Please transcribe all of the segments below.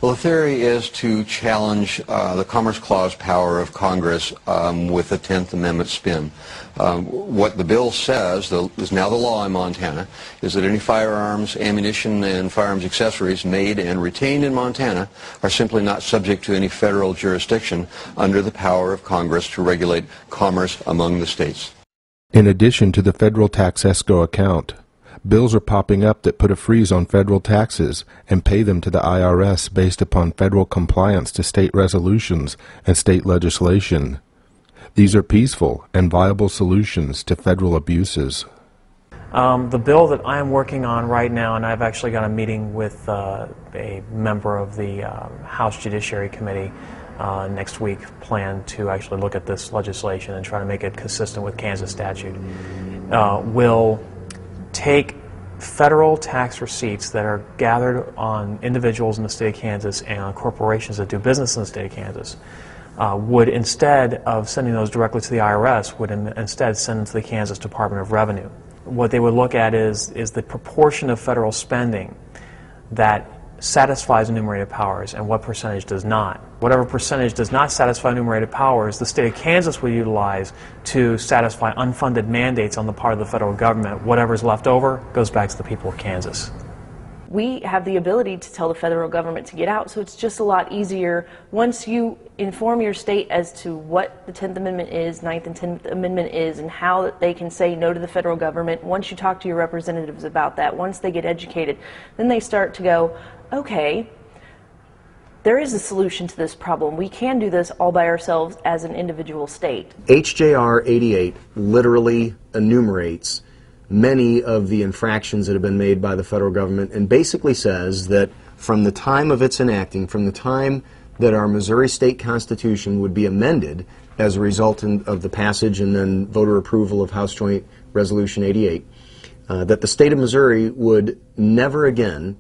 Well, the theory is to challenge the Commerce Clause power of Congress with a 10th Amendment spin. What the bill says, is now the law in Montana, is that any firearms, ammunition, and firearms accessories made and retained in Montana are simply not subject to any federal jurisdiction under the power of Congress to regulate commerce among the states. In addition to the federal tax escrow account, bills are popping up that put a freeze on federal taxes and pay them to the IRS based upon federal compliance to state resolutions and state legislation. These are peaceful and viable solutions to federal abuses. The bill that I'm working on right now, and I've actually got a meeting with a member of the House Judiciary Committee next week, planned to actually look at this legislation and try to make it consistent with Kansas statute, will take federal tax receipts that are gathered on individuals in the state of Kansas and on corporations that do business in the state of Kansas, would, instead of sending those directly to the IRS, would instead send them to the Kansas Department of Revenue. What they would look at is the proportion of federal spending that satisfies enumerated powers and what percentage does not. Whatever percentage does not satisfy enumerated powers, the state of Kansas will utilize to satisfy unfunded mandates on the part of the federal government. Whatever's left over goes back to the people of Kansas. We have the ability to tell the federal government to get out, so it's just a lot easier once you inform your state as to what the 10th Amendment is, 9th and 10th Amendment is, and how they can say no to the federal government. Once you talk to your representatives about that, once they get educated, then they start to go, okay, there is a solution to this problem. We can do this all by ourselves as an individual state. HJR 88 literally enumerates many of the infractions that have been made by the federal government and basically says that from the time of its enacting, from the time that our Missouri State Constitution would be amended as a result of the passage and then voter approval of House Joint Resolution 88, that the state of Missouri would never again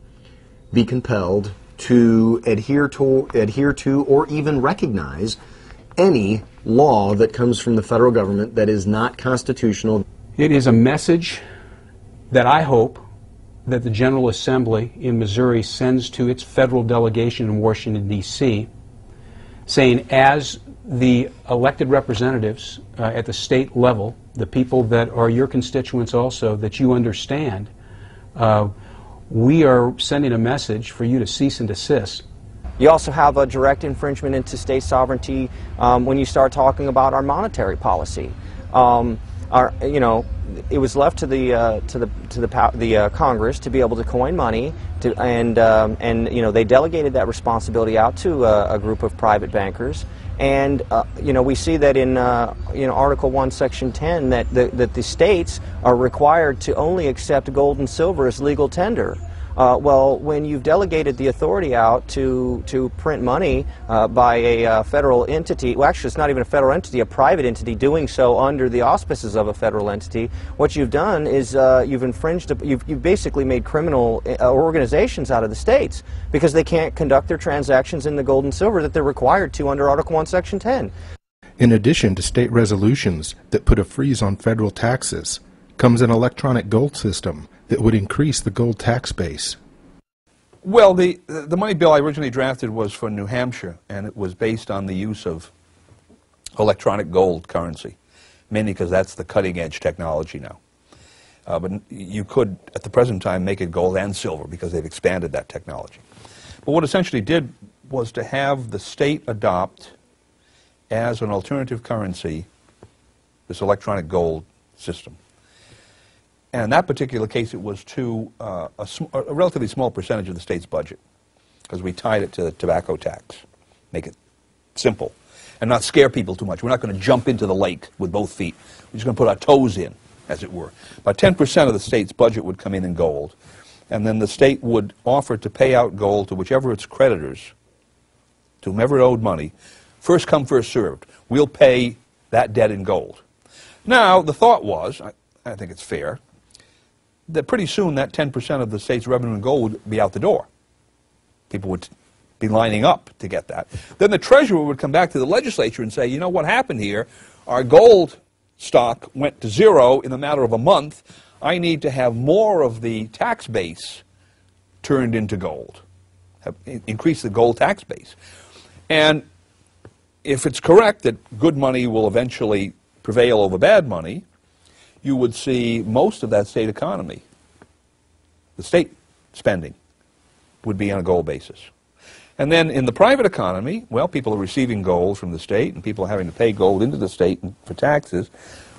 be compelled to adhere to or even recognize any law that comes from the federal government that is not constitutional. It is a message that I hope that the General Assembly in Missouri sends to its federal delegation in Washington, D.C., saying as the elected representatives at the state level, the people that are your constituents also, that you understand, we are sending a message for you to cease and desist. You also have a direct infringement into state sovereignty when you start talking about our monetary policy. It was left to the Congress to be able to coin money, and they delegated that responsibility out to a group of private bankers. And we see that in Article 1, Section 10, that the states are required to only accept gold and silver as legal tender. Well, when you've delegated the authority out to print money by a federal entity, well, actually it's not even a federal entity, a private entity doing so under the auspices of a federal entity, what you've done is you've basically made criminal organizations out of the states because they can't conduct their transactions in the gold and silver that they're required to under Article 1, Section 10. In addition to state resolutions that put a freeze on federal taxes, comes an electronic gold system that would increase the gold tax base. Well, the money bill I originally drafted was for New Hampshire, and it was based on the use of electronic gold currency, mainly because that's the cutting-edge technology now. But you could, at the present time, make it gold and silver because they've expanded that technology. But what essentially did was to have the state adopt as an alternative currency this electronic gold system. And in that particular case, it was to a relatively small percentage of the state's budget, because we tied it to the tobacco tax, make it simple, and not scare people too much. We're not going to jump into the lake with both feet. We're just going to put our toes in, as it were. About 10% of the state's budget would come in gold, and then the state would offer to pay out gold to whichever its creditors, to whomever it owed money, first come, first served. We'll pay that debt in gold. Now, the thought was, I think it's fair, that pretty soon that 10% of the state's revenue in gold would be out the door. People would be lining up to get that. Then the treasurer would come back to the legislature and say, you know what happened here? Our gold stock went to zero in a matter of a month. I need to have more of the tax base turned into gold. increase the gold tax base. And if it's correct that good money will eventually prevail over bad money, you would see most of that state economy, the state spending, would be on a gold basis. And then in the private economy, well, people are receiving gold from the state, and people are having to pay gold into the state for taxes.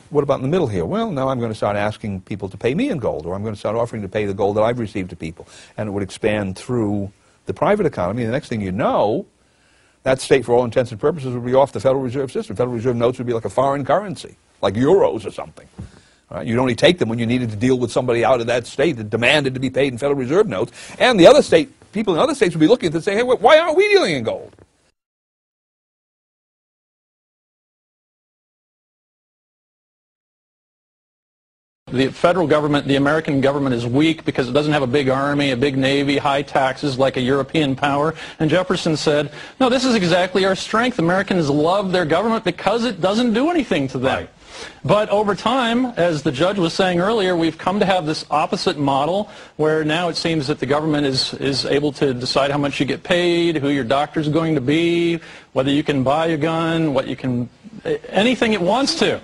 What about in the middle here? Well, now I'm going to start asking people to pay me in gold, or I'm going to start offering to pay the gold that I've received to people. And it would expand through the private economy. And the next thing you know, that state, for all intents and purposes, would be off the Federal Reserve system. Federal Reserve notes would be like a foreign currency, like euros or something. You'd only take them when you needed to deal with somebody out of that state that demanded to be paid in Federal Reserve notes. And the other state, people in other states would be looking at it and say, hey, why aren't we dealing in gold? The federal government, the American government, is weak because it doesn't have a big army, a big navy, high taxes like a European power. And Jefferson said, no, this is exactly our strength. Americans love their government because it doesn't do anything to them. Right. But over time, as the judge was saying earlier, we've come to have this opposite model where now it seems that the government is able to decide how much you get paid, who your doctor's going to be, whether you can buy a gun, what you can, anything it wants to.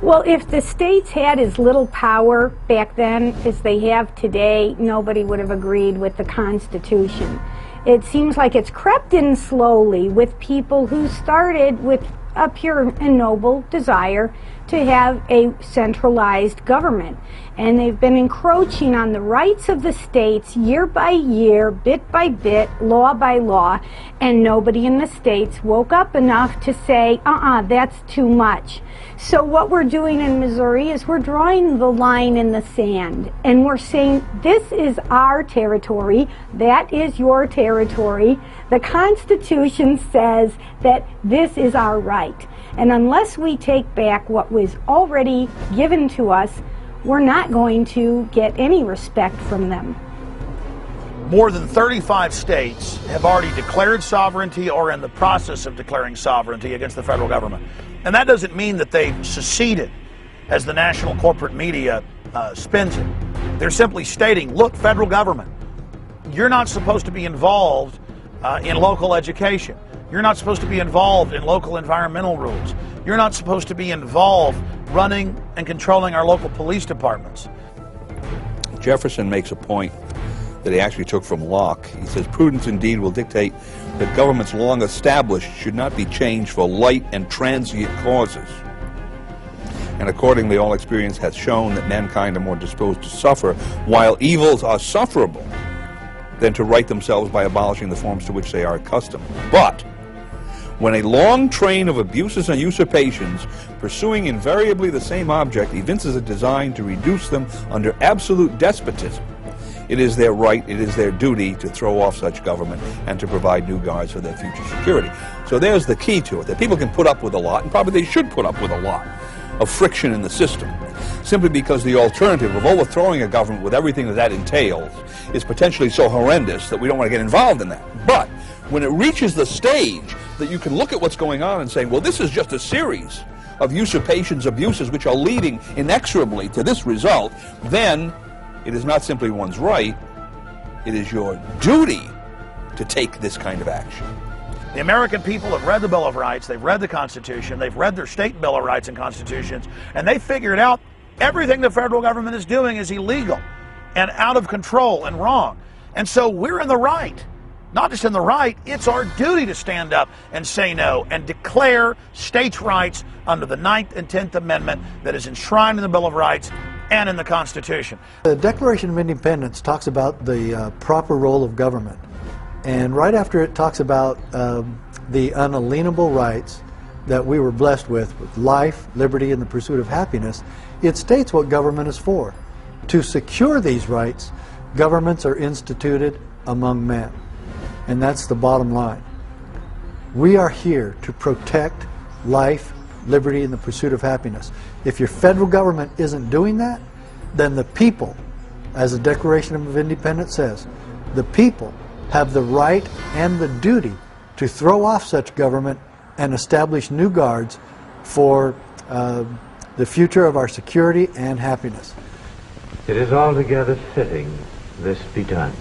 Well, if the states had as little power back then as they have today, nobody would have agreed with the Constitution. It seems like it's crept in slowly with people who started with a pure and noble desire to have a centralized government. And they've been encroaching on the rights of the states year by year, bit by bit, law by law, and nobody in the states woke up enough to say, that's too much. So what we're doing in Missouri is we're drawing the line in the sand, and we're saying this is our territory, that is your territory. The Constitution says that this is our right. And unless we take back what was already given to us, we're not going to get any respect from them. More than 35 states have already declared sovereignty or in the process of declaring sovereignty against the federal government. And that doesn't mean that they've seceded, as the national corporate media spins it. They're simply stating, look, federal government, you're not supposed to be involved in local education. You're not supposed to be involved in local environmental rules. You're not supposed to be involved running and controlling our local police departments. Jefferson makes a point that he actually took from Locke. He says, prudence indeed will dictate that governments long established should not be changed for light and transient causes. And accordingly, all experience has shown that mankind are more disposed to suffer, while evils are sufferable, than to right themselves by abolishing the forms to which they are accustomed. But when a long train of abuses and usurpations, pursuing invariably the same object, evinces a design to reduce them under absolute despotism, it is their right, it is their duty to throw off such government and to provide new guards for their future security. So there's the key to it, that people can put up with a lot, and probably they should put up with a lot, of friction in the system, simply because the alternative of overthrowing a government with everything that entails is potentially so horrendous that we don't want to get involved in that. But when it reaches the stage that you can look at what's going on and say, well, this is just a series of usurpations, abuses, which are leading inexorably to this result, then it is not simply one's right, it is your duty to take this kind of action. The American people have read the Bill of Rights, they've read the Constitution, they've read their state Bill of Rights and Constitutions, and they figured out everything the federal government is doing is illegal and out of control and wrong. And so we're in the right. Not just in the right, it's our duty to stand up and say no and declare states' rights under the 9th and 10th Amendment that is enshrined in the Bill of Rights and in the Constitution. The Declaration of Independence talks about the proper role of government. And right after it talks about the unalienable rights that we were blessed with life, liberty, and the pursuit of happiness, it states what government is for. To secure these rights, governments are instituted among men. And that's the bottom line. We are here to protect life, liberty, and the pursuit of happiness. If your federal government isn't doing that, then the people, as the Declaration of Independence says, the people have the right and the duty to throw off such government and establish new guards for the future of our security and happiness. It is altogether fitting this be done.